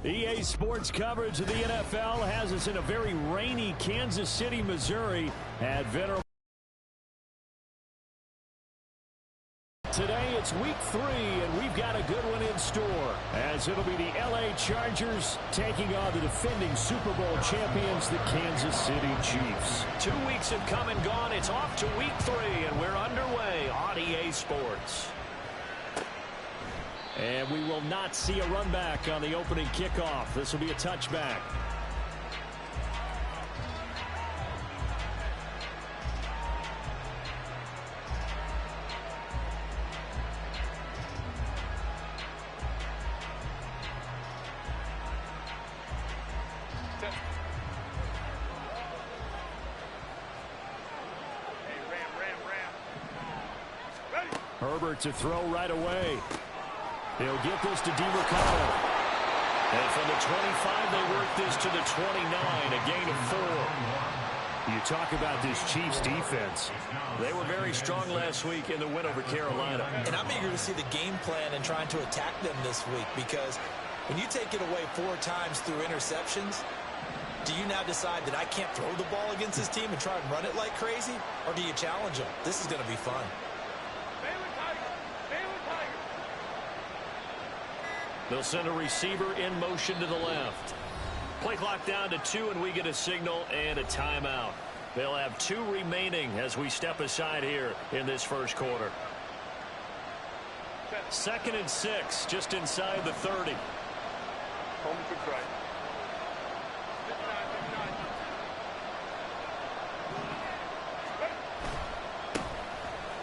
EA Sports coverage of the NFL has us in a very rainy Kansas City, Missouri at Venerable. Today it's week 3, and we've got a good one in store, as it'll be the LA Chargers taking on the defending Super Bowl champions, the Kansas City Chiefs. 2 weeks have come and gone. It's off to week 3, and we're underway on EA Sports. And we will not see a run back on the opening kickoff. This will be a touchback. Herbert to throw right away. He'll get this to DeMarcado. And from the 25, they work this to the 29, a gain of 4. You talk about this Chiefs defense. They were very strong last week in the win over Carolina. And I'm eager to see the game plan and trying to attack them this week, because when you take it away 4 times through interceptions, do you now decide that I can't throw the ball against this team and try and run it like crazy? Or do you challenge them? This is going to be fun. They'll send a receiver in motion to the left. Play clock down to 2, and we get a signal and a timeout. They'll have 2 remaining as we step aside here in this first quarter. 2nd and 6, just inside the 30.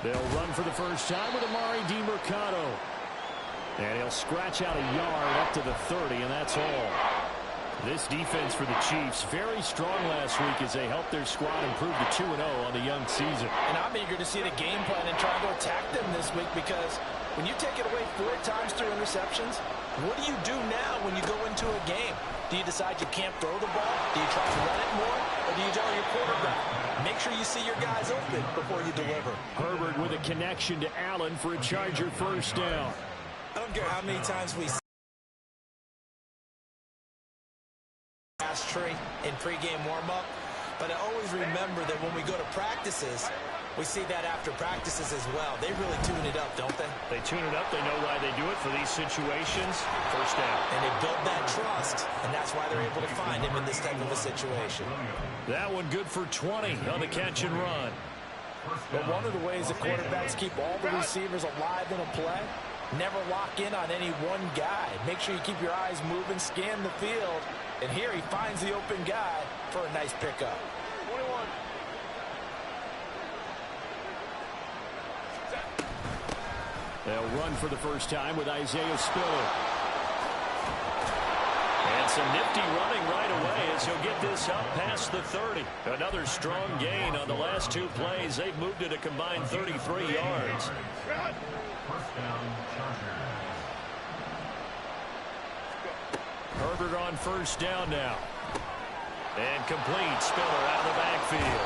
They'll run for the first time with Amari DeMarcado. And he'll scratch out a yard up to the 30, and that's all. This defense for the Chiefs, very strong last week as they helped their squad improve to 2-0 on the young season. And I'm eager to see the game plan and try to attack them this week, because when you take it away 4 times through interceptions, what do you do now when you go into a game? Do you decide you can't throw the ball? Do you try to run it more? Or do you tell your quarterback, make sure you see your guys open before you deliver? Herbert with a connection to Allen for a Charger first down. I don't care how many times we see pass tree in pregame warm-up, but I always remember that when we go to practices, we see that after practices as well. They really tune it up, don't they? They tune it up. They know why they do it for these situations. First down. And they build that trust, and that's why they're able to find him in this type of a situation. That one good for 20 on the catch and run. But one of the ways the quarterbacks keep all the receivers alive in a play, never lock in on any one guy. Make sure you keep your eyes moving, scan the field. And here he finds the open guy for a nice pickup. 21. They'll run for the first time with Isaiah Spiller. And some nifty running right away as he'll get this up past the 30. Another strong gain on the last 2 plays. They've moved it a combined 33 yards. Herbert on first down now. And complete. Spiller out of the backfield.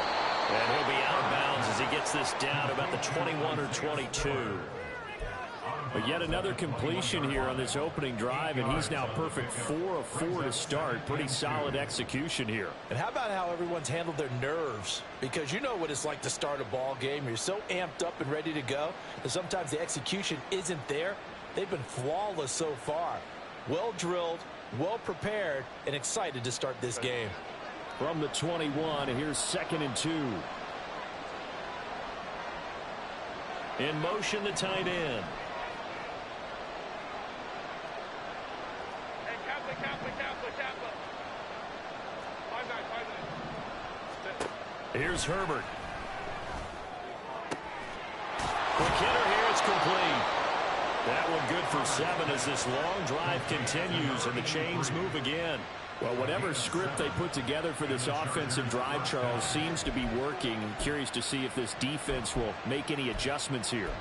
And he'll be out of bounds as he gets this down about the 21 or 22. But yet another completion here on this opening drive, and he's now perfect 4 of 4 to start. Pretty solid execution here. And how about how everyone's handled their nerves? Because you know what it's like to start a ball game. You're so amped up and ready to go, and sometimes the execution isn't there. They've been flawless so far. Well drilled, well prepared, and excited to start this game. From the 21, and here's 2nd and 2. In motion, the tight end. Here's Herbert. Quick hitter here. It's complete. That one good for 7 as this long drive continues and the chains move again. Well, whatever script they put together for this offensive drive, Charles, seems to be working. I'm curious to see if this defense will make any adjustments here.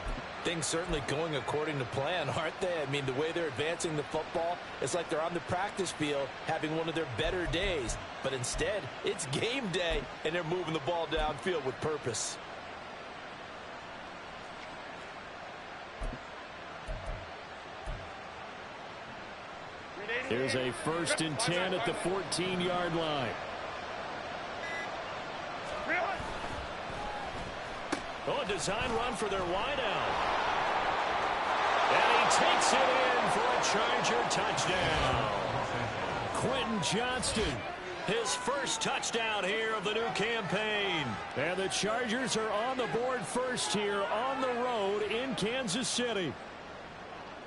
Things certainly going according to plan, aren't they? I mean, the way they're advancing the football, it's like they're on the practice field having one of their better days. But instead, it's game day, and they're moving the ball downfield with purpose. Here's a 1st and 10 at the 14-yard line. Oh, a design run for their wideout. And he takes it in for a Charger touchdown. Quentin Johnston. His first touchdown here of the new campaign. And the Chargers are on the board first here on the road in Kansas City.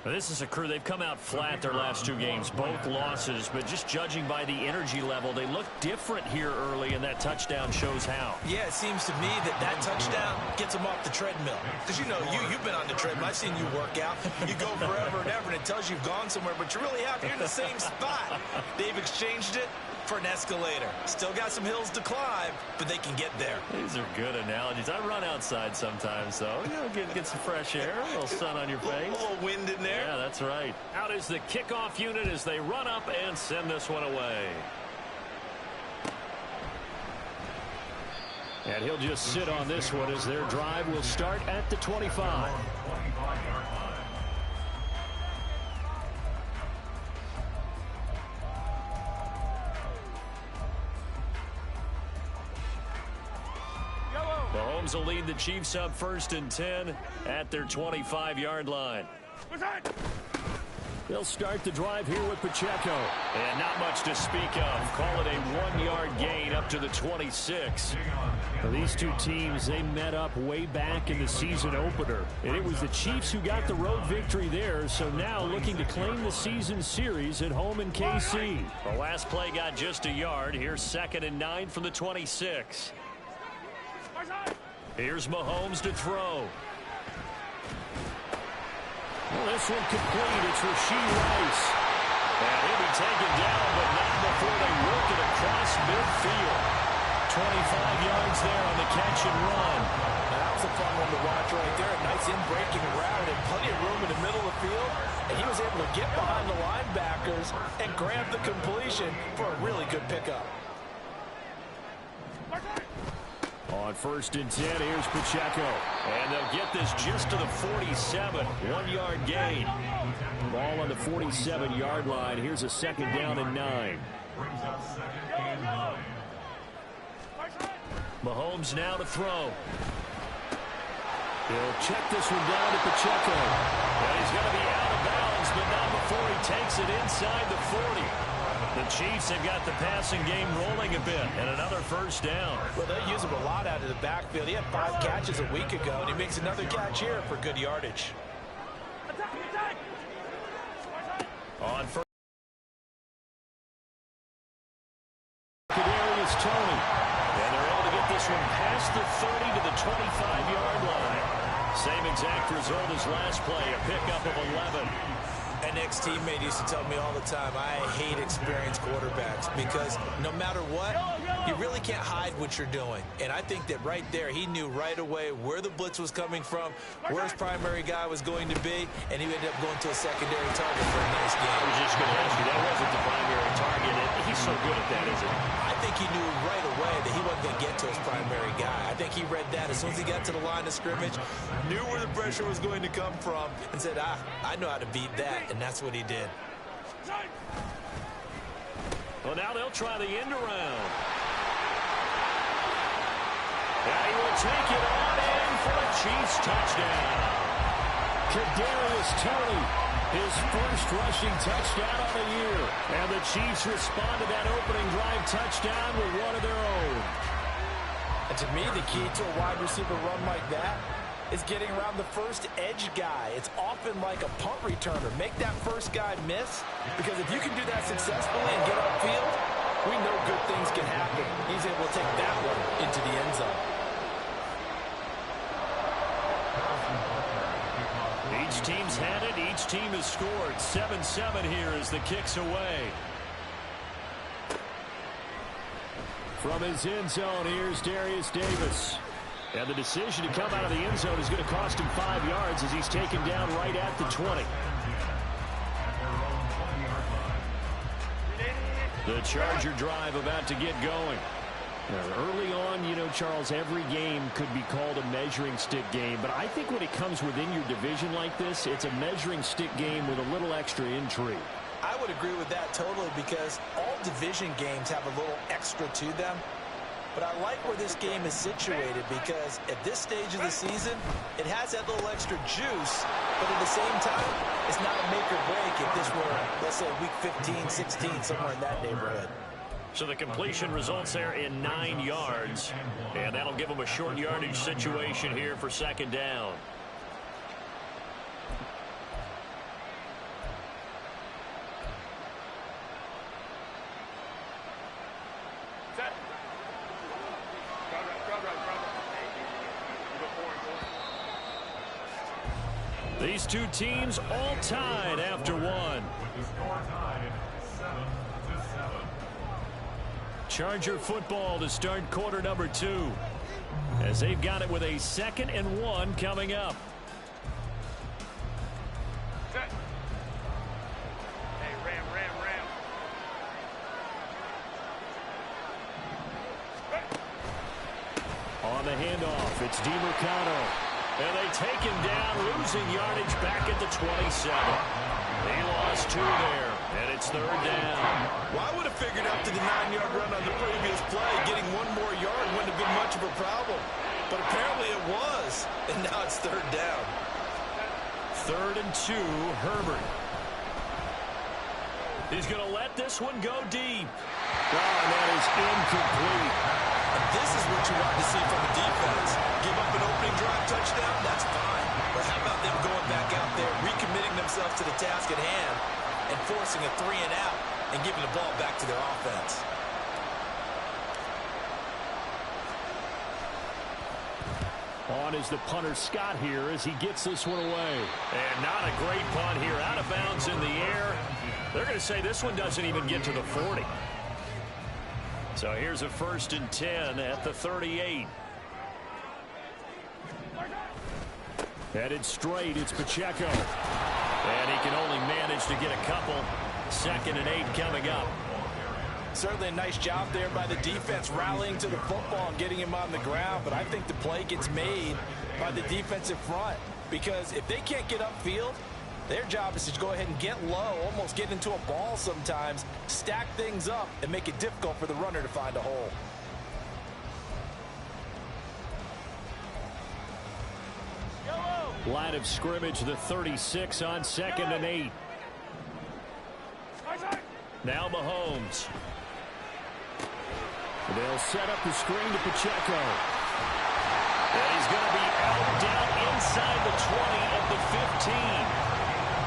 This is a crew. They've come out flat their last 2 games, both losses, but just judging by the energy level, they look different here early, and that touchdown shows how. Yeah, it seems to me that touchdown gets them off the treadmill. Because, you know, you've been on the treadmill. I've seen you work out. You go forever and ever, and it tells you you've gone somewhere, but you really have. You're in the same spot. They've exchanged it for an escalator. Still got some hills to climb, but they can get there. These are good analogies. I run outside sometimes, though. You know, get some fresh air, a little sun on your face. A little wind in there. Yeah, that's right. Out is the kickoff unit as they run up and send this one away. And he'll just sit on this one as their drive will start at the 25. Mahomes will lead the Chiefs up 1st and 10 at their 25-yard line. They'll start the drive here with Pacheco. And not much to speak of. Call it a 1-yard gain up to the 26. Well, these two teams, they met up way back in the season opener. And it was the Chiefs who got the road victory there. So now looking to claim the season series at home in KC. The last play got just a yard. Here's 2nd and 9 from the 26. Here's Mahomes to throw. Well, this one complete. It's Rashee Rice. And he'll be taken down, but not before they work it across midfield. 25 yards there on the catch and run. Now, that was a fun one to watch right there. A nice in-breaking route and plenty of room in the middle of the field. And he was able to get behind the linebackers and grab the completion for a really good pickup. On 1st and 10, here's Pacheco. And they'll get this just to the 47. 1-yard gain. Ball on the 47-yard line. Here's a 2nd down and 9. Mahomes now to throw. He'll check this one down to Pacheco. And he's going to be out of bounds, but not before he takes it inside the 40. The Chiefs have got the passing game rolling a bit, and another 1st down. Well, they use him a lot out of the backfield. He had 5 catches a week ago, and he makes another catch here for good yardage. On first. Kadarius Toney. And they're able to get this one past the 30 to the 25-yard line. Same exact result as last play, a pickup of 11. An ex-teammate used to tell me all the time, I hate experienced quarterbacks because no matter what, you really can't hide what you're doing. And I think that right there, he knew right away where the blitz was coming from, where his primary guy was going to be, and he ended up going to a secondary target for a nice game. I was just going to ask you, that wasn't the primary target. He's so good at that, isn't he? I think he knew right away that he wasn't going to get to his primary guy. I think he read that as soon as he got to the line of scrimmage, knew where the pressure was going to come from, and said, I know how to beat that. And that's what he did. Well, now they'll try the end around. And he will take it on in for a Chiefs touchdown. Kadarius Toney, his first rushing touchdown of the year. And the Chiefs respond to that opening drive touchdown with one of their own. And to me, the key to a wide receiver run like that is getting around the first edge guy. It's often like a punt returner. Make that first guy miss, because if you can do that successfully and get upfield, we know good things can happen. He's able to take that one into the end zone. Each team's had it. Each team has scored. 7-7 here as the kick's away. From his end zone, here's Darius Davis. And the decision to come out of the end zone is going to cost him 5 yards as he's taken down right at the 20. The Charger drive about to get going. Now, early on, you know, Charles, every game could be called a measuring stick game. But I think when it comes within your division like this, it's a measuring stick game with a little extra intrigue. I would agree with that totally because all division games have a little extra to them. But I like where this game is situated because at this stage of the season, it has that little extra juice, but at the same time, it's not a make or break if this were, let's say, week 15, 16, somewhere in that neighborhood. So the completion results there in 9 yards, and that'll give them a short yardage situation here for second down. These two teams all tied after one. Charger football to start quarter number 2. As they've got it with a 2nd and 1 coming up. Hey, Ram. On the handoff, it's DeMercado. And they take him down, losing yardage back at the 27. They lost 2 there, and it's 3rd down. Well, I would have figured after the 9-yard run on the previous play, getting 1 more yard wouldn't have been much of a problem. But apparently it was, and now it's 3rd down. 3rd and 2, Herbert. He's going to let this one go deep. Oh, that is incomplete. And this is what you want to see from the defense. Give up an opening drive touchdown, that's fine. But how about them going back out there, recommitting themselves to the task at hand, and forcing a 3 and out, and giving the ball back to their offense. On is the punter Scott here as he gets this one away. And not a great punt here. Out of bounds in the air. They're going to say this one doesn't even get to the 40. So here's a 1st and 10 at the 38. Headed straight, it's Pacheco. And he can only manage to get a couple. 2nd and 8 coming up. Certainly a nice job there by the defense rallying to the football and getting him on the ground, but I think the play gets made by the defensive front because if they can't get upfield, their job is to go ahead and get low, almost get into a ball sometimes, stack things up, and make it difficult for the runner to find a hole. Line of scrimmage, the 36 on 2nd and 8. Now Mahomes. They'll set up the screen to Pacheco. And he's going to be out down inside the 20 at the 15.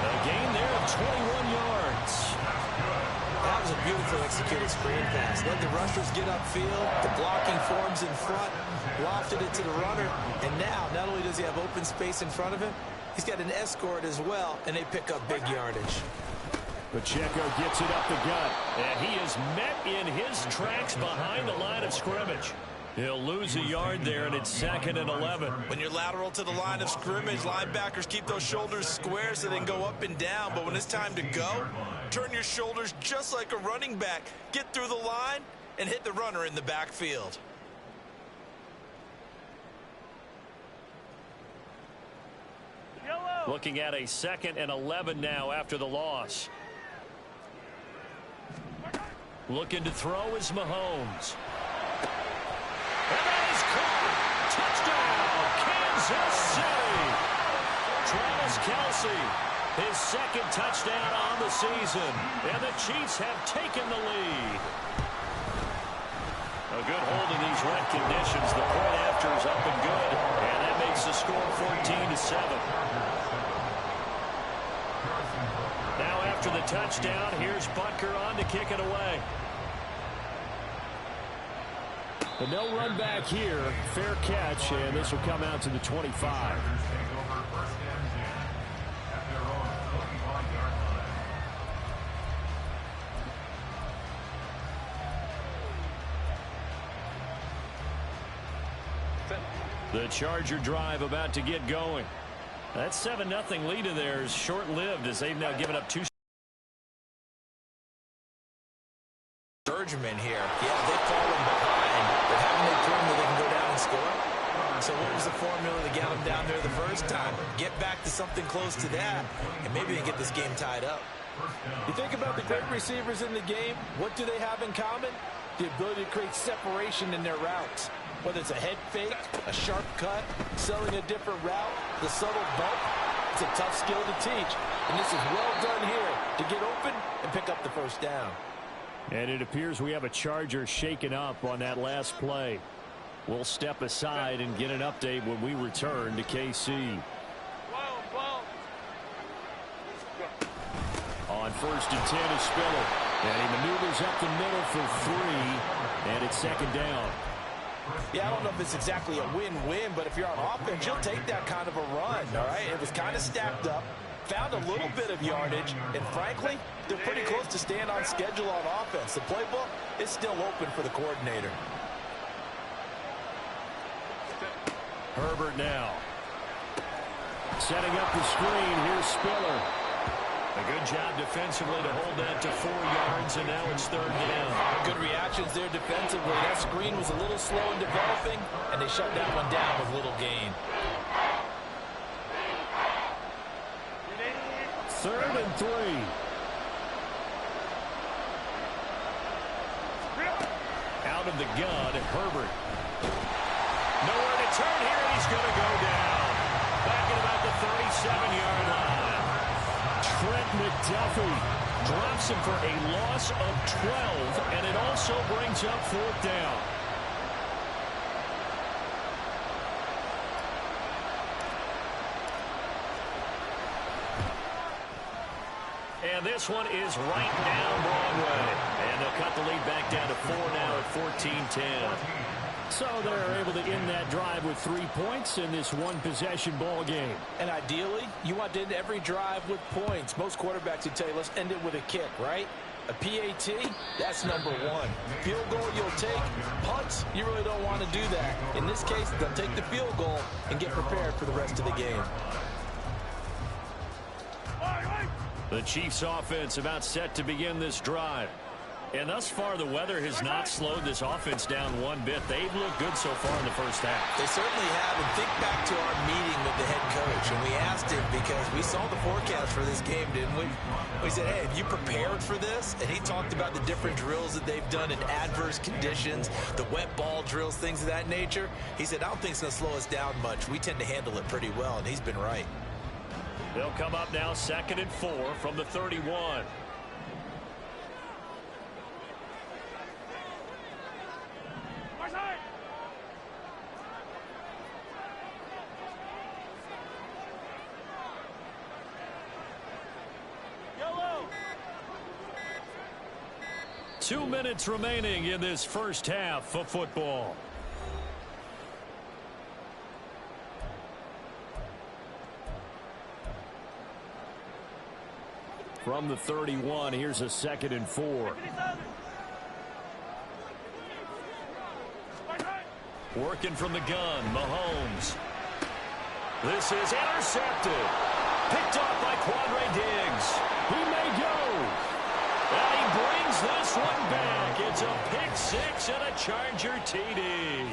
A gain there of 21 yards. That was a beautiful executed screen pass. Let the rushers get upfield. The blocking forms in front. Lofted it to the runner. And now, not only does he have open space in front of him, he's got an escort as well, and they pick up big yardage. Pacheco gets it up the gut. And he is met in his tracks behind the line of scrimmage. He'll lose a yard there, and it's 2nd and 11. When you're lateral to the line of scrimmage, linebackers keep those shoulders square so they can go up and down. But when it's time to go, turn your shoulders just like a running back. Get through the line and hit the runner in the backfield. Looking at a 2nd and 11 now after the loss. Looking to throw is Mahomes. And that is caught. Touchdown, Kansas City. Travis Kelce, his 2nd touchdown on the season. And the Chiefs have taken the lead. A good hold in these wet conditions. The point after is up and good. And that makes the score 14-7. Now after the touchdown, here's Butker on to kick it away. But no run back here. Fair catch, and this will come out to the 25. The Charger drive about to get going. That 7-0 lead of theirs short-lived as they've now given up 2. Surgeman here. Yeah, they've fallen behind, but haven't they proven that they can go down and score? So what was the formula to get them down there the first time? Get back to something close to that, and maybe they get this game tied up. You think about the great receivers in the game, what do they have in common? The ability to create separation in their routes. Whether it's a head fake, a sharp cut, selling a different route, the subtle bump, it's a tough skill to teach. And this is well done here to get open and pick up the first down. And it appears we have a Charger shaken up on that last play. We'll step aside and get an update when we return to KC. On 1st and 10 is Spiller. And he maneuvers up the middle for 3. And it's 2nd down. Yeah, I don't know if it's exactly a win-win, but if you're on offense, you'll take that kind of a run, all right? It was kind of stacked up, found a little bit of yardage, and frankly, they're pretty close to staying on schedule on offense. The playbook is still open for the coordinator. Herbert now. Setting up the screen. Here's Spiller. A good job defensively to hold that to 4 yards, and now it's 3rd down. Good reactions there defensively. That screen was a little slow in developing, and they shut that one down with little gain. 3rd and 3. Out of the gun, Herbert. Nowhere to turn here, and he's going to go down. Back at about the 37-yard line. Trent McDuffie drops him for a loss of 12, and it also brings up 4th down. And this one is right down Broadway. And they'll cut the lead back down to 4 now at 14-10. So they're able to end that drive with 3 points in this one-possession ball game. And ideally, you want to end every drive with points. Most quarterbacks would tell you, let's end it with a kick, right? A PAT, that's number 1. Field goal you'll take. Punts, you really don't want to do that. In this case, they'll take the field goal and get prepared for the rest of the game. The Chiefs offense about set to begin this drive. And thus far, the weather has not slowed this offense down one bit. They've looked good so far in the first half. They certainly have. And think back to our meeting with the head coach. And we asked him, because we saw the forecast for this game, didn't we? We said, hey, have you prepared for this? And he talked about the different drills that they've done in adverse conditions, the wet ball drills, things of that nature. He said, I don't think it's going to slow us down much. We tend to handle it pretty well, and he's been right. They'll come up now 2nd and 4 from the 31. Yellow. 2 minutes remaining in this first half of football. From the 31, here's a 2nd and 4. Working from the gun, Mahomes. This is intercepted. Picked off by Quandre Diggs. He may go. And he brings this one back. It's a pick 6 and a Charger TD.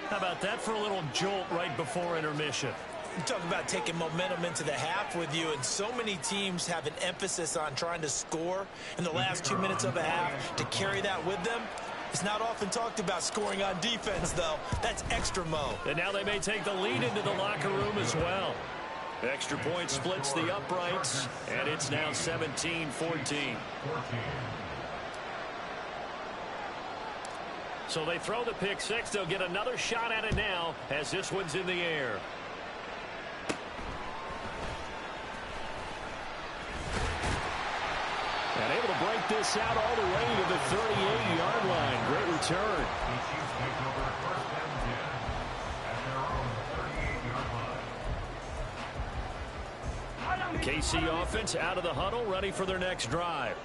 How about that for a little jolt right before intermission? You talk about taking momentum into the half with you, and so many teams have an emphasis on trying to score in the last 2 minutes of a half to carry that with them. It's not often talked about scoring on defense, though. That's extra mo. And now they may take the lead into the locker room as well. Extra point splits the uprights, and it's now 17-14. So they throw the pick 6. They'll get another shot at it now as this one's in the air. And able to break this out all the way to the 38-yard line. Great return. KC offense out of the huddle, ready for their next drive.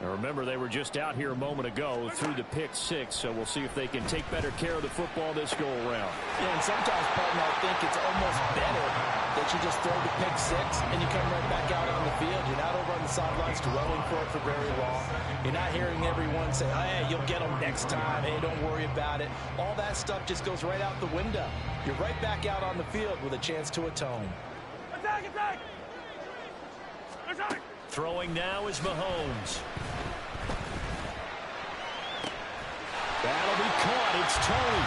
Now remember, they were just out here a moment ago through the pick 6, so we'll see if they can take better care of the football this go-around. Yeah, and sometimes, partner, I think it's almost better that you just throw the pick 6 and you come right back out on the field. You're not over on the sidelines dwelling for it for very long. You're not hearing everyone say, hey, you'll get them next time. Hey, don't worry about it. All that stuff just goes right out the window. You're right back out on the field with a chance to atone. Attack, attack! Throwing now is Mahomes. That'll be caught. It's Tony.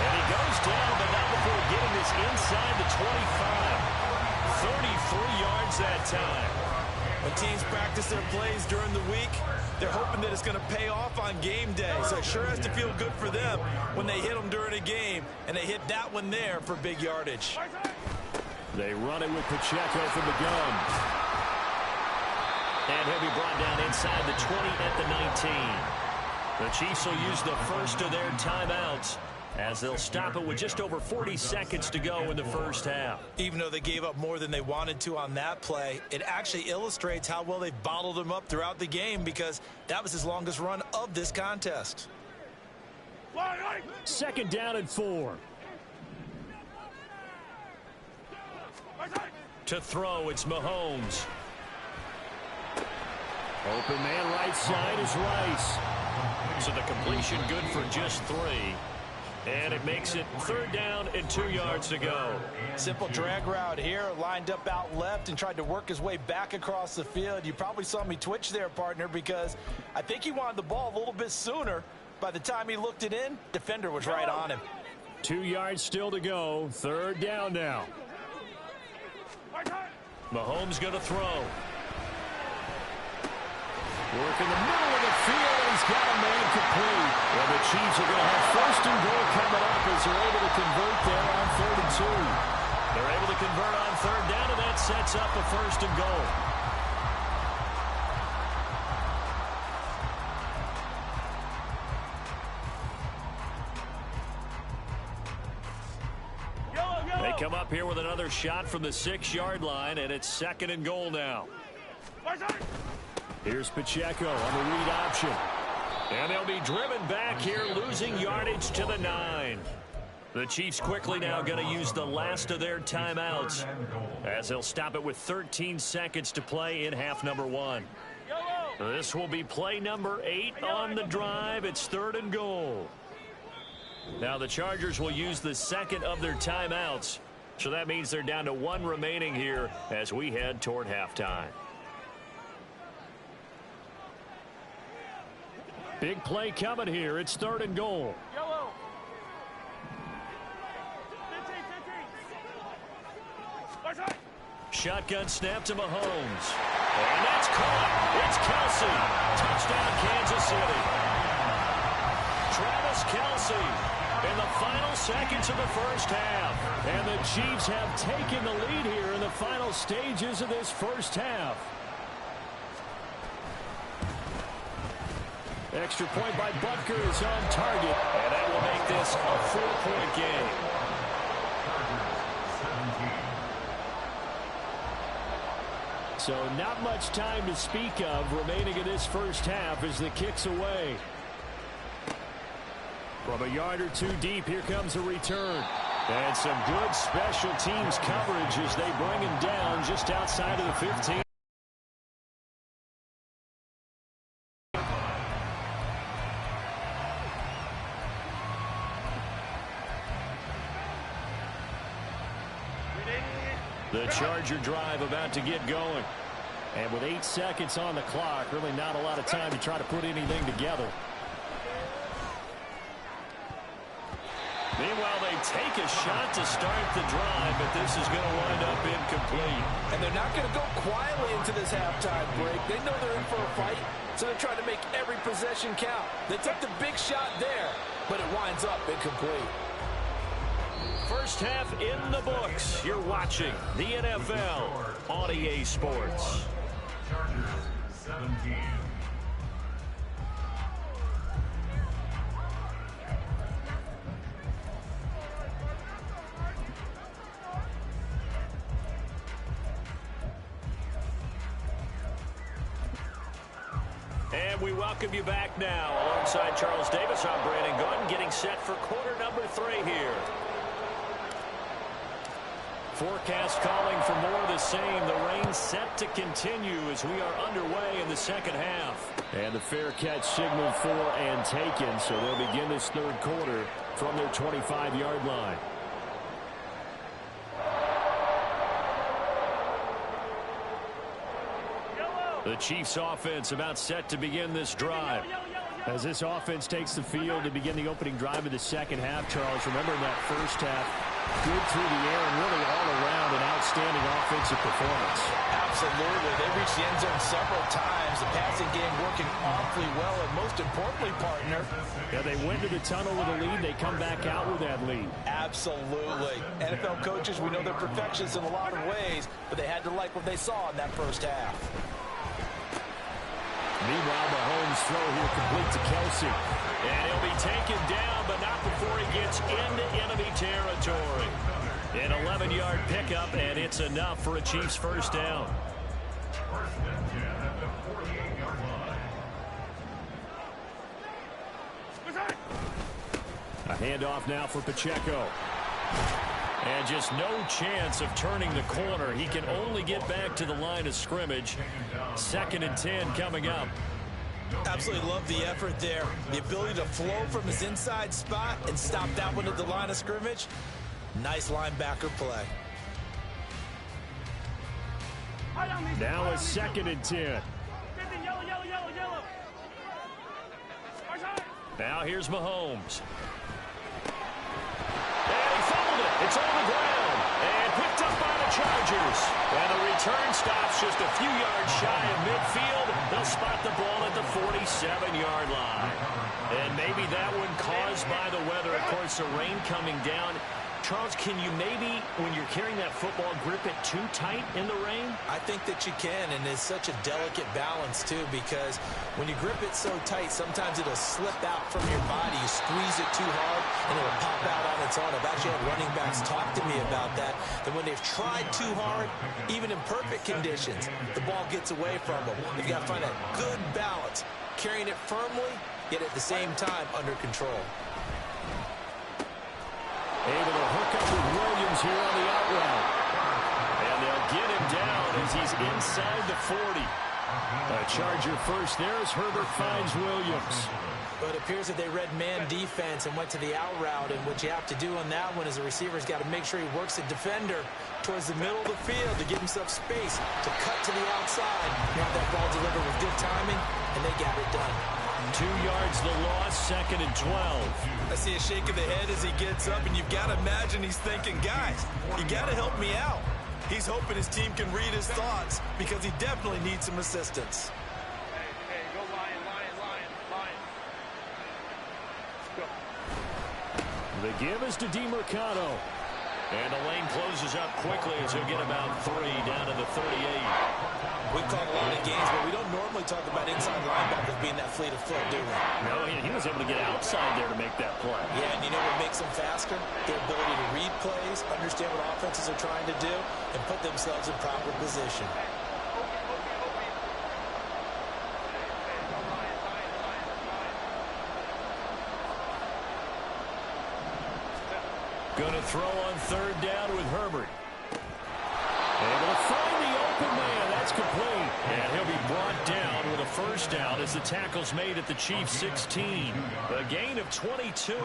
And he goes down, but not before getting this inside the 25. 33 yards that time. When teams practice their plays during the week, they're hoping that it's going to pay off on game day. So it sure has to feel good for them when they hit them during a game, and they hit that one there for big yardage. They run it with Pacheco from the gun. And he'll be brought down inside the 20 at the 19. The Chiefs will use the first of their timeouts as they'll stop it with just over 40 seconds to go in the first half. Even though they gave up more than they wanted to on that play, it actually illustrates how well they've bottled them up throughout the game, because that was his longest run of this contest. Second down and 4. To throw, it's Mahomes. Open man right side is Rice. So the completion good for just 3. And it makes it 3rd down and 2 yards to go. Simple drag route here, lined up out left and tried to work his way back across the field. You probably saw me twitch there, partner, because I think he wanted the ball a little bit sooner. By the time he looked it in, defender was right on him. 2 yards still to go. 3rd down now. Mahomes going to throw. Work in the middle of the field, and he's got a man complete. Well, the Chiefs are going to have 1st and goal coming up as they're able to convert there on 3rd and 2. They're able to convert on 3rd down, and that sets up a 1st and goal. They come up here with another shot from the 6-yard line, and it's 2nd and goal now. Here's Pacheco on the read option. And they'll be driven back here, losing yardage to the 9. The Chiefs quickly now going to use the last of their timeouts as they'll stop it with 13 seconds to play in half number 1. This will be play number 8 on the drive. It's 3rd and goal. Now the Chargers will use the 2nd of their timeouts. So that means they're down to 1 remaining here as we head toward halftime. Big play coming here. It's 3rd and goal. Shotgun snap to Mahomes. And that's caught. It's Kelce. Touchdown, Kansas City. Travis Kelce in the final seconds of the first half. And the Chiefs have taken the lead here in the final stages of this first half. Extra point by Butker is on target. And that will make this a 4-point game. So not much time to speak of remaining in this first half as the kick's away. From a yard or 2 deep, here comes a return. And some good special teams coverage as they bring him down just outside of the 15. The Charger drive about to get going. And with 8 seconds on the clock, really not a lot of time to try to put anything together. Meanwhile, they take a shot to start the drive, but this is going to wind up incomplete. And they're not going to go quietly into this halftime break. They know they're in for a fight, so they're trying to make every possession count. They took the big shot there, but it winds up incomplete. First half in the books. You're watching the NFL on EA Sports. Chargers 17. And we welcome you back now. Alongside Charles Davis, I'm Brandon Gaudin, getting set for quarter number 3 here. Forecast calling for more of the same. The rain set to continue as we are underway in the second half. And the fair catch signaled for and taken, so they'll begin this 3rd quarter from their 25-yard line. The Chiefs offense about set to begin this drive. As this offense takes the field to begin the opening drive of the second half, Charles, remember in that first half, good through the air and really all around an outstanding offensive performance. Absolutely. They reached the end zone several times. The passing game working awfully well, and most importantly, partner. Yeah, they went to the tunnel with a lead. They come back out with that lead. Absolutely. NFL coaches, we know they're perfectionists in a lot of ways, but they had to like what they saw in that first half. Meanwhile, Mahomes' throw here complete to Kelsey. And he'll be taken down, but not before he gets into enemy territory. An 11-yard pickup, and it's enough for a Chiefs first down. First and 10 at the 48-yard line. A handoff now for Pacheco. And just no chance of turning the corner. He can only get back to the line of scrimmage. 2nd and 10 coming up. Absolutely love the effort there. The ability to flow from his inside spot and stop that one at the line of scrimmage. Nice linebacker play. Now a 2nd and 10. Now here's Mahomes. And he fumbled it. It's on the ground. And picked up by the Chargers. And the return stops just a few yards shy of midfield. They'll spot the ball at the 47-yard line. And maybe that one caused by the weather. Of course, the rain coming down. Charles, can you maybe, when you're carrying that football, grip it too tight in the rain? I think that you can, and it's such a delicate balance, too, because when you grip it so tight, sometimes it'll slip out from your body. You squeeze it too hard, and it'll pop out on its own. I've actually had running backs talk to me about that, that when they've tried too hard, even in perfect conditions, the ball gets away from them. You've got to find a good balance, carrying it firmly, yet at the same time under control. Able to hook up with Williams here on the out route. And they'll get him down as he's inside the 40. A Charger first there as Herbert finds Williams. But it appears that they read man defense and went to the out route. And what you have to do on that one is the receiver's got to make sure he works the defender towards the middle of the field to give himself space to cut to the outside. You have that ball delivered with good timing, and they got it done. 2 yards the loss, 2nd and 12. I see a shake of the head as he gets up, and you've got to imagine he's thinking, guys, you got to help me out. He's hoping his team can read his thoughts because he definitely needs some assistance. Hey, go Lion. Let's go. The give is to DeMercado. And the lane closes up quickly as he'll get about 3 down to the 38. We've caught a lot of games, but we don't normally talk about inside linebackers being that fleet of foot, do we? No, he was able to get outside there to make that play. Yeah, and you know what makes them faster? Their ability to read plays, understand what offenses are trying to do, and put themselves in proper position. Going to throw on 3rd down with Herbert. Able to find the open man. That's complete. And he'll be brought down with a first down as the tackle's made at the Chiefs' 16. A gain of 22.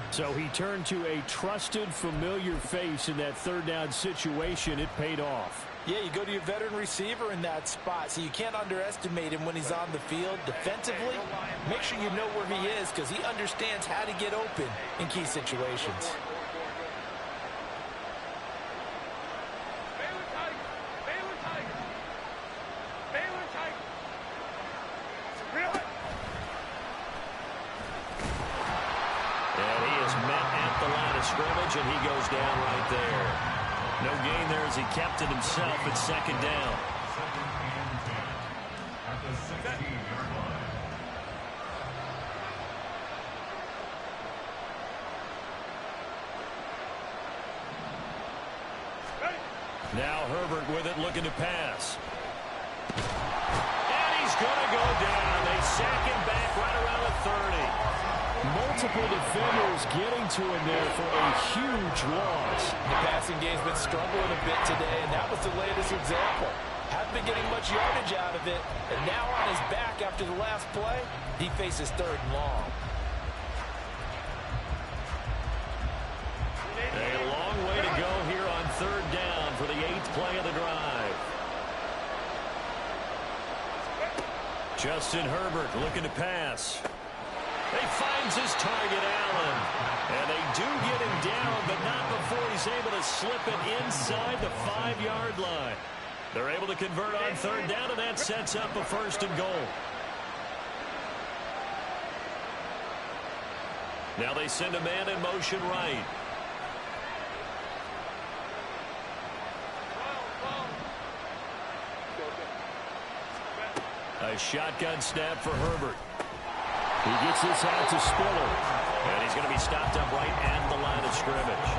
So he turned to a trusted, familiar face in that 3rd down situation. It paid off. Yeah, you go to your veteran receiver in that spot, so you can't underestimate him when he's on the field. Defensively, make sure you know where he is because he understands how to get open in key situations. And he is met at the line of scrimmage, and he goes down right there. No gain there as he kept it himself at 2nd down. At the 16-yard line. Now Herbert with it, looking to pass. And he's going to go down. They sack him back right around the 30. Multiple defenders getting to him there for a huge loss. The passing game's been struggling a bit today, and that was the latest example. Hasn't been getting much yardage out of it, and now on his back after the last play, he faces 3rd and long. A long way to go here on 3rd down for the 8th play of the drive. Justin Herbert looking to pass. He finds his target, Allen. And they do get him down, but not before he's able to slip it inside the 5-yard line. They're able to convert on third down, and that sets up a 1st and goal. Now they send a man in motion right. A shotgun snap for Herbert. He gets this out to Spiller. And he's going to be stopped up right at the line of scrimmage.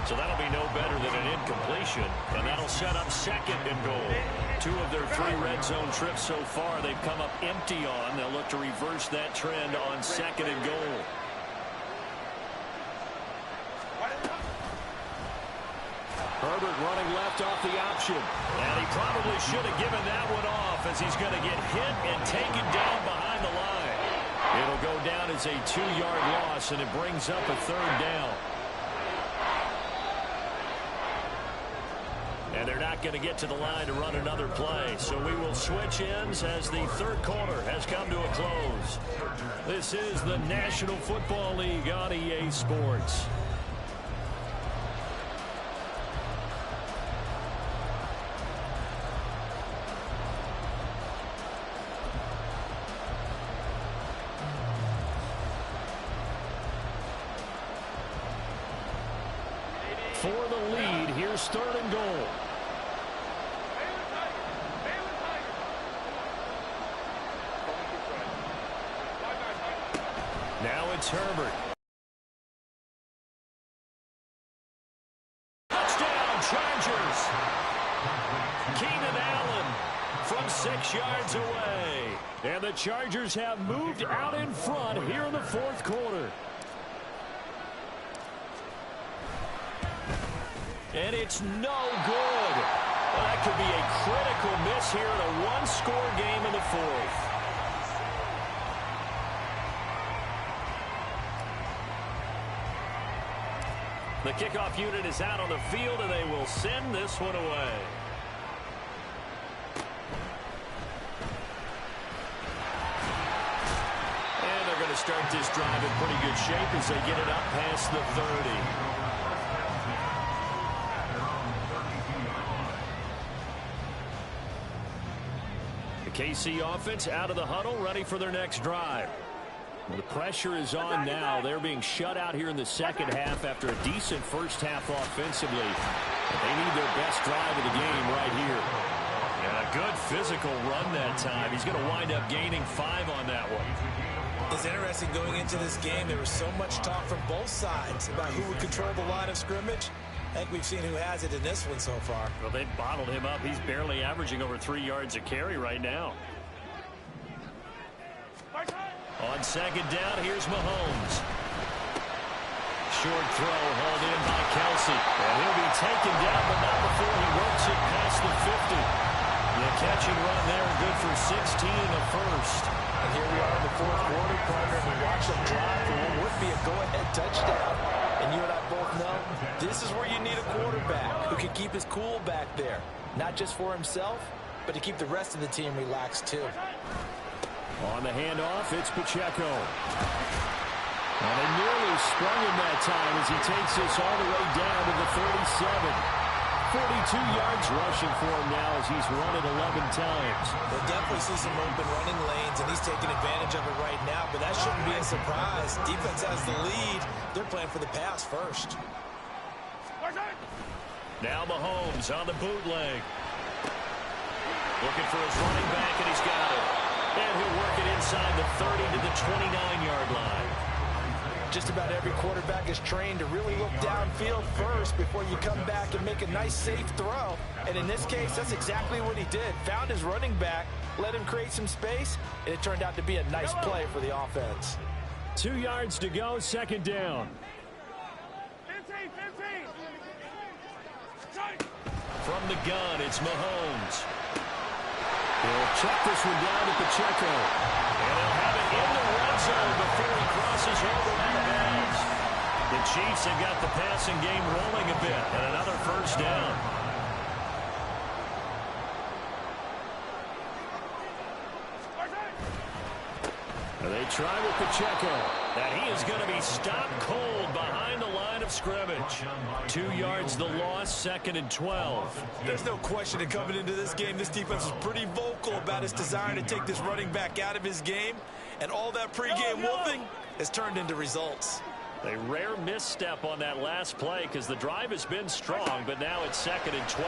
So that'll be no better than an incompletion, and that'll set up 2nd and goal. 2 of their 3 red zone trips so far they've come up empty on. They'll look to reverse that trend on 2nd and goal. Herbert running left off the option. And he probably should have given that one off as he's going to get hit and taken down behind the line. It'll go down as a 2-yard loss, and it brings up a 3rd down. And they're not going to get to the line to run another play. So we will switch ends as the 3rd quarter has come to a close. This is the National Football League on EA Sports. For the lead, here's 3rd and goal. Now it's Herbert. Touchdown, Chargers. Keenan Allen from 6 yards away. And the Chargers have moved out in front here in the 4th quarter. And it's no good. Well, that could be a critical miss here in a 1-score game in the 4th. The kickoff unit is out on the field, and they will send this one away. And they're going to start this drive in pretty good shape as they get it up past the 30. KC offense out of the huddle, ready for their next drive. Well, the pressure is on now. They're being shut out here in the 2nd half after a decent 1st half offensively. But they need their best drive of the game right here. And a good physical run that time. He's going to wind up gaining 5 on that one. It's interesting going into this game. There was so much talk from both sides about who would control the line of scrimmage. I think we've seen who has it in this one so far. Well, they've bottled him up. He's barely averaging over 3 yards a carry right now. On 2nd down, here's Mahomes. Short throw hauled in by Kelsey. And he'll be taken down, but not before he works it past the 50. The catch and run there, good for 16 and a 1st. And here we are in the 4th quarter, partner. We watch them drive for what would be a go-ahead touchdown. And you and I both know this is where you need a quarterback who can keep his cool back there. Not just for himself, but to keep the rest of the team relaxed too. On the handoff, it's Pacheco. And they nearly sprung him that time as he takes this all the way down to the 37. 42 yards rushing for him now as he's run it 11 times. We'll definitely see some open running lanes, and he's taking advantage of it right now, but that shouldn't be a surprise. Defense has the lead. They're playing for the pass first. Now Mahomes on the bootleg. Looking for his running back, and he's got it. And he'll work it inside the 30 to the 29-yard line. Just about every quarterback is trained to really look downfield first before you come back and make a nice, safe throw. And in this case, that's exactly what he did. Found his running back, let him create some space, and it turned out to be a nice play for the offense. 2 yards to go, 2nd down. 15. From the gun, it's Mahomes. He'll check this one down to Pacheco. And he'll have it in the red zone before he crosses over out of bounds. The Chiefs have got the passing game rolling a bit, and another 1st down. They try with Pacheco. And he is going to be stopped cold behind the line of scrimmage. 2 yards the loss, 2nd and 12. There's no question that coming into this game, this defense was pretty vocal about its desire to take this running back out of his game. And all that pregame wolfing has turned into results. A rare misstep on that last play because the drive has been strong, but now it's 2nd and 12.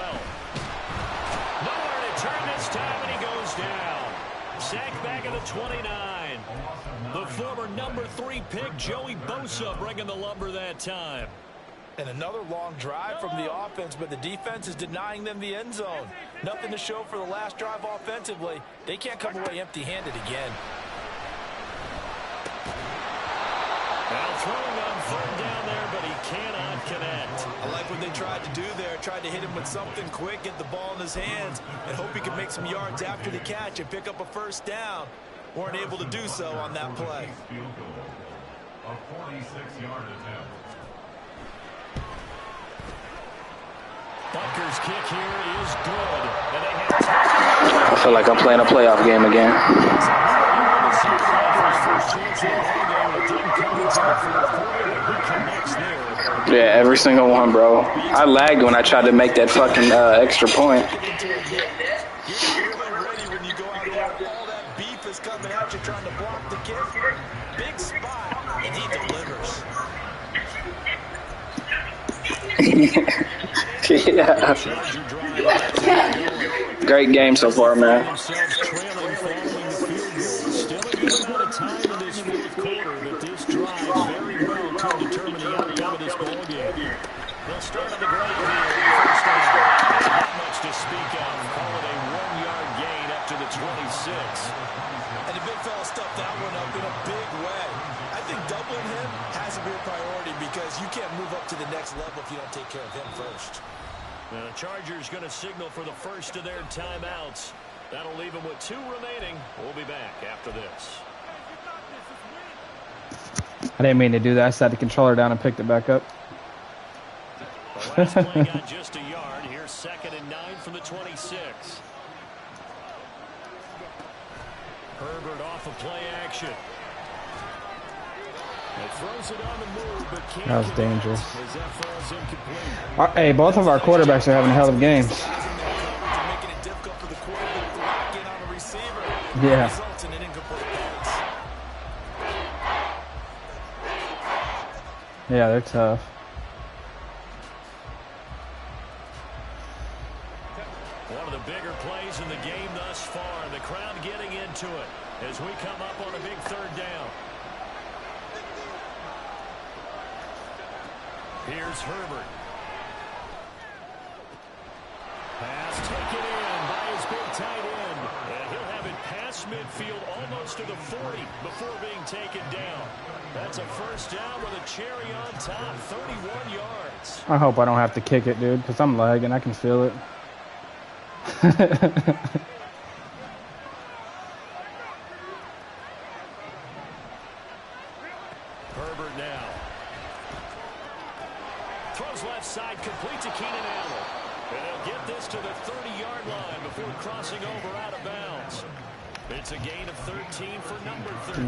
Nowhere to turn this time, and he goes down. Sacked back at the 29. The former number 3 pick, Joey Bosa, bringing the lumber that time. And another long drive from the offense, but the defense is denying them the end zone. Nothing to show for the last drive offensively. They can't come away empty-handed again. Now throwing on 3rd down there, but he cannot connect. I like what they tried to do there. Tried to hit him with something quick, get the ball in his hands, and hope he can make some yards after the catch and pick up a 1st down. Weren't able to do so on that play. Field goal. A 46-yard attempt. Butker's kick here is good. And they have I feel like I'm playing a playoff game again. Yeah, every single one, bro. I lagged when I tried to make that fucking extra point. Coming out, you're trying to block the kick. Big spot, and he delivers. Yeah. Great game so far, man. Still a good amount of time in this 4th quarter, but this drive very well could determine the outcome of this ball game. They'll start on the ground here in 1st down. Not much to speak of. Call it a 1-yard gain up to the 26. And the big fella stuffed that one up in a big way. I think doubling him has to be a priority because you can't move up to the next level if you don't take care of him first. Now the Chargers going to signal for the first of their timeouts. That'll leave them with 2 remaining. We'll be back after this. I didn't mean to do that. I sat the controller down and picked it back up. The last play got just a yard. Here's 2nd and 9 from the 26. Herbert off of play action. It throws it on the move, but can't. That was dangerous. As that falls incomplete. Hey, both of our quarterbacks are having hell of games. Making it difficult for the quarterback to lock in on a receiver. Yeah. Results in an incomplete pass. Yeah, they're tough. One of the bigger plays in the game thus far. The crowd getting into it as we come up on a big 3rd down. Here's Herbert. Pass taken in by his big tight end. And he'll have it past midfield almost to the 40 before being taken down. That's a 1st down with a cherry on top, 31 yards. I hope I don't have to kick it, dude, because I'm lagging. I can feel it. Herbert now. Throws left side, complete to Keenan Allen. And he'll get this to the 30-yard line before crossing over out of bounds. It's a gain of 13 for number 13,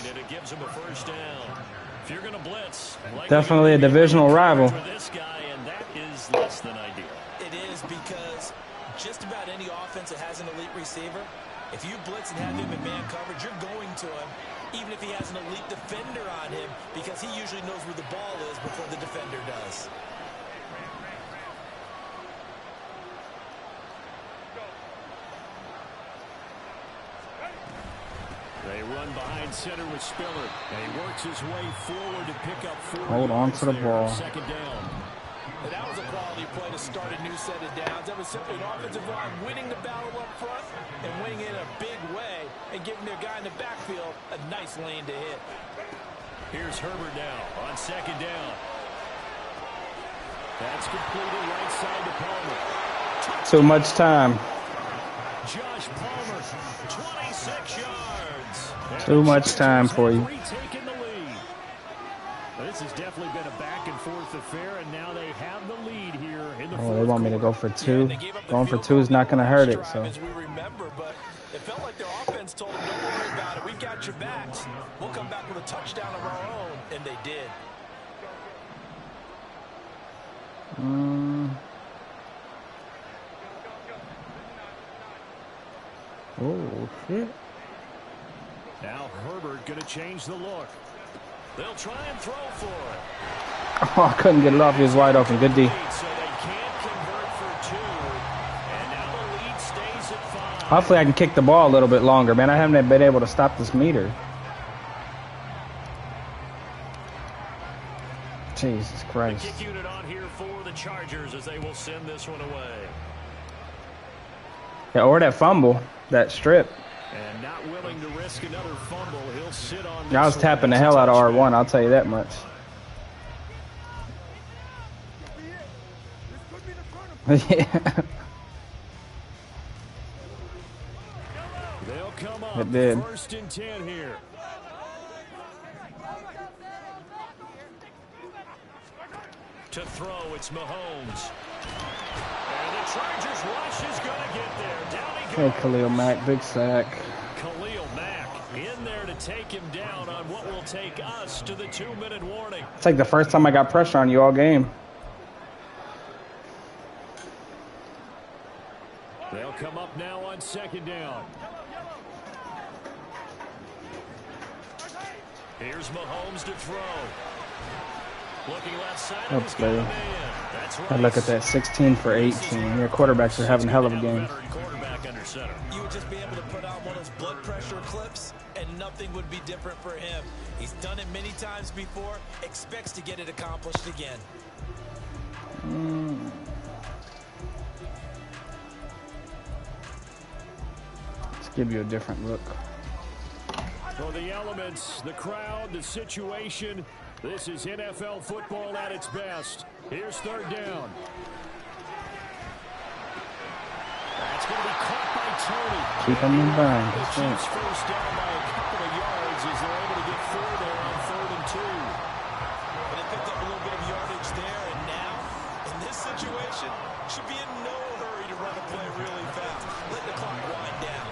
and it gives him a 1st down. If you're going to blitz, Definitely a divisional rival. For this guy, and that is less than ideal. It is because just about any offense that has an elite receiver, if you blitz and have him in man coverage, you're going to him, even if he has an elite defender on him, because he usually knows where the ball is before the defender does. They run behind center with Spiller, and he works his way forward to pick up 4 Hold on to the ball. 2nd down. And that was a quality play to start a new set of downs. That was simply an offensive line winning the battle up front and winning it in a big way and giving their guy in the backfield a nice lane to hit. Here's Herbert now on 2nd down. That's completed right side to Palmer. Too much time. Josh Palmer, 26 yards. Too much time for you. Retaking the lead. This has definitely been a back-and-forth affair, and now they have the lead here in the Oh, they want me to go for 2. They gave up the Going for field 2 is not going to hurt it. drive, So as we remember, but it felt like their offense told them, don't worry about it. We've got your backs. Oh, shit. Now Herbert going to change the look. They'll try and throw for it. Oh, I couldn't get it off. He was wide open. Good D. So they can't convert for 2. And now the lead stays at 5. Hopefully I can kick the ball a little bit longer, man. I haven't been able to stop this meter. Jesus Christ. Kick unit on here for the Chargers as they will send this one away. Yeah, or that fumble, that strip. And not willing to risk another fumble. He'll sit on this I was one. tapping the That's hell a out of touchdown. R1, I'll tell you that much. Yeah. They'll come up. It did. 1st and 10 here. To throw, it's Mahomes. And the Chargers rush is going to get there. Down he Hey, goes. Khalil Mack, big sack. Khalil Mack in there to take him down on what will take us to the 2-minute warning. It's like the first time I got pressure on you all game. They'll come up now on 2nd down. Here's Mahomes to throw. Looking left side. Oops, baby. That's right. And look at that, 16 for 18. Your quarterbacks are having a hell of a game. Quarterback under center. You would just be able to put on one of those blood pressure clips, and nothing would be different for him. He's done it many times before, expects to get it accomplished again. Let's give you a different look. For the elements, the crowd, the situation, this is NFL football at its best. Here's 3rd down. That's going to be caught by Tony. Keep him in bounds. The That's Chiefs right. first down by a couple of yards as they're able to get 4 there on 3rd and 2. But they picked up a little bit of yardage there, and now, in this situation, should be in no hurry to run a play really fast. Let the clock wind down.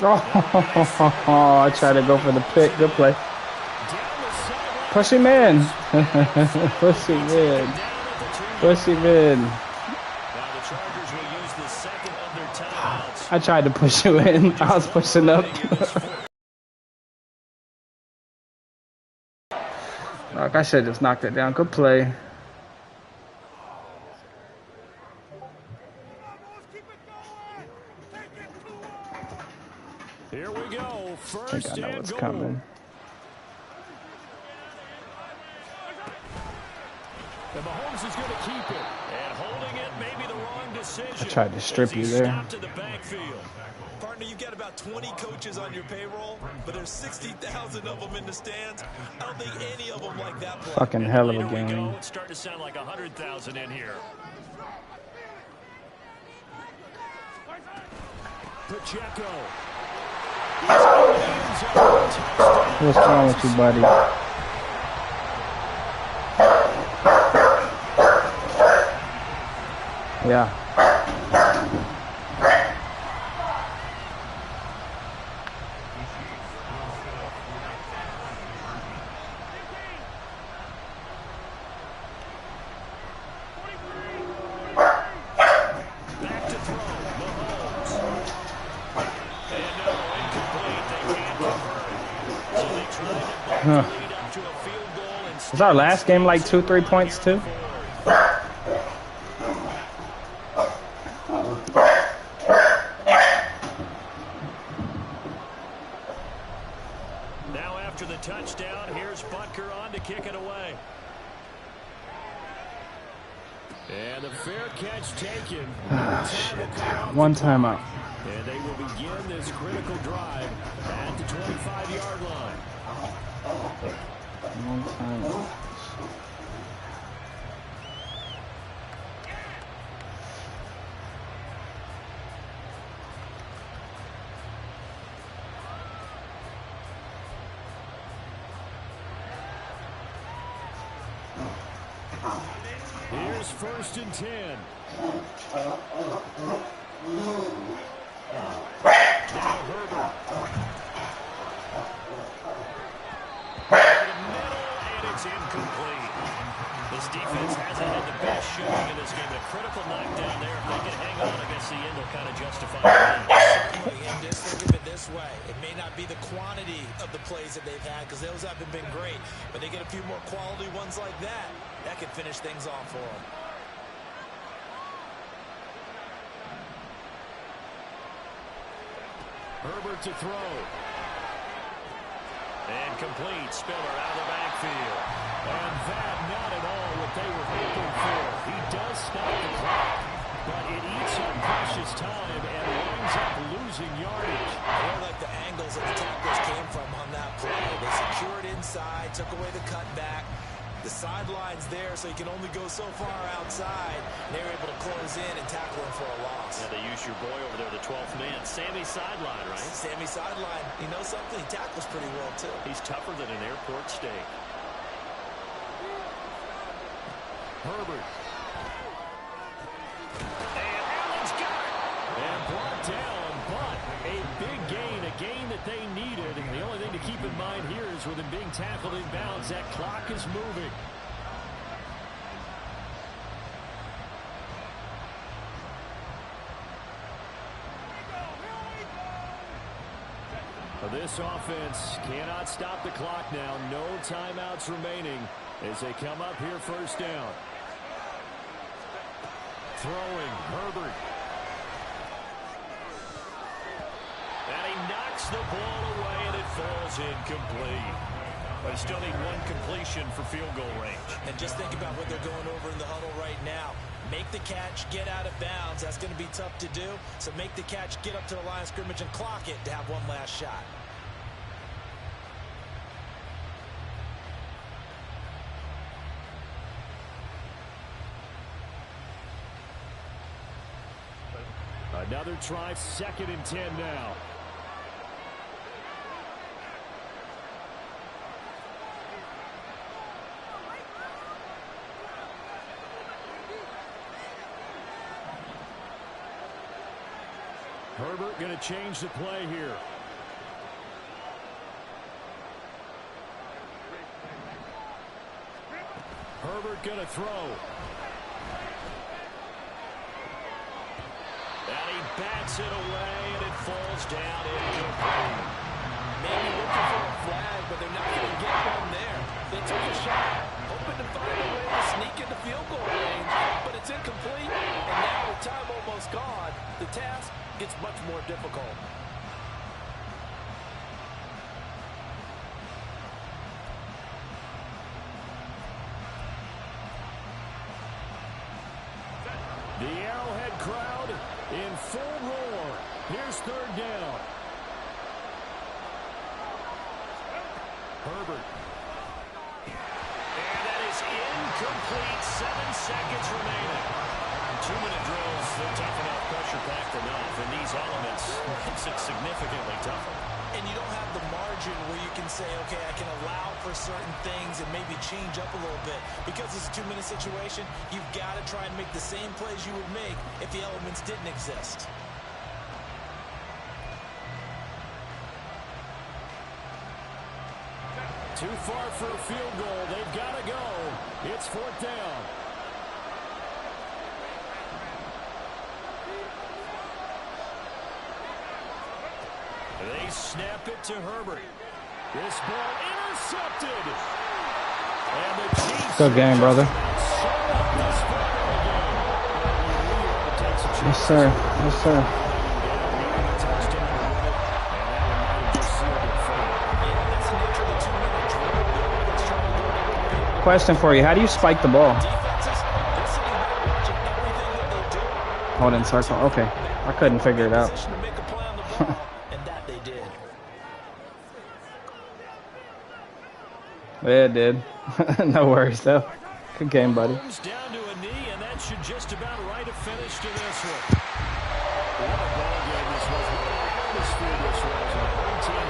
Oh, I tried to go for the pick. Good play. Down the sideline. Push him in. Push him in. Push him in. Now the Chargers will use the second of their timeouts. I tried to push you in. I was pushing up. Look, I should have just knocked it down. Good play. Here we go. I First think I know and what's goal. coming. And Mahomes is going to keep it. And holding it may be the wrong decision. I tried to strip As you he there. stopped in the backfield. Partner, you got about 20 coaches on your payroll, but there's 60,000 of them in the stands. I don't think any of them like that play. Fucking hell of a Later we game. go. It's starting to sound like 100,000 in here. Pacheco. What's wrong with you, buddy? Yeah. Back to throw. Mahomes. And no, incomplete. They can't convert. So they try to lead up to a field goal. And Was our last game like 2-3 points too? now after the touchdown, here's Butker on to kick it away. And the fair catch taken. Ah, shit. One timeout. And they will begin this critical drive at the 25-yard line. One timeout. Here's 1st and 10. Now Herbert. And it's incomplete. This defense hasn't had the best showing in this game. A critical knockdown there. If they can hang on, I guess the end will kind of justify the win. Certainly, and just think of it this way. It may not be the quantity of the plays that they've had because those haven't been great, but they get a few more quality ones like that. That could finish things off for them. Herbert to throw. And complete. Spiller out of the backfield. And that not at all what they were hoping for. He does stop the clock, but it eats up precious time and winds up losing yardage. I really like the angles that the tacklers came from on that play. They secured inside, took away the cutback. The sideline's there, so you can only go so far outside. They were able to close in and tackle him for a loss. Yeah, they used your boy over there, the 12th man. Sammy sideline, right? Sammy sideline. You know something? He tackles pretty well, too. He's tougher than an airport steak. Herbert. And Allen's got it. And brought down, but a big gain, a gain that they needed. And the only thing to keep in mind here is with him being tackled in bounds, that clock is moving. This offense cannot stop the clock now. No timeouts remaining as they come up here first down. Throwing, Herbert. And he knocks the ball away, and it falls incomplete. But still need one completion for field goal range. And just think about what they're going over in the huddle right now. Make the catch, get out of bounds. That's going to be tough to do. So make the catch, get up to the line of scrimmage, and clock it to have one last shot. Another try, 2nd and 10 now. Herbert going to change the play here. Herbert going to throw. And he bats it away, and it falls down incomplete. Maybe looking for a flag, but they're not going to get one there. They took a shot, hoping to find a way to sneak into field goal range, but it's incomplete, and now with time almost gone, the task gets much more difficult. The Arrowhead crowd in full roar. Here's 3rd down. Herbert. And that is incomplete. 7 seconds remaining. 2-minute drills, they're tough enough, pressure-packed enough. And these elements makes it significantly tougher. And you don't have the margin where you can say, okay, I can allow for certain things and maybe change up a little bit. Because it's a 2-minute situation, you've got to try and make the same plays you would make if the elements didn't exist. Too far for a field goal. They've got to go. It's 4th down. They snap it to Herbert. This ball intercepted. And the Chiefs. Good game, brother. Yes, sir. Yes, sir. Question for you. How do you spike the ball? Hold in circle. Okay. I couldn't figure it out. Yeah, it did. No worries, though. Good game, buddy. Down to a knee, and that should just about write a finish to this one. What a ball game this was. What an atmosphere this was. And the home team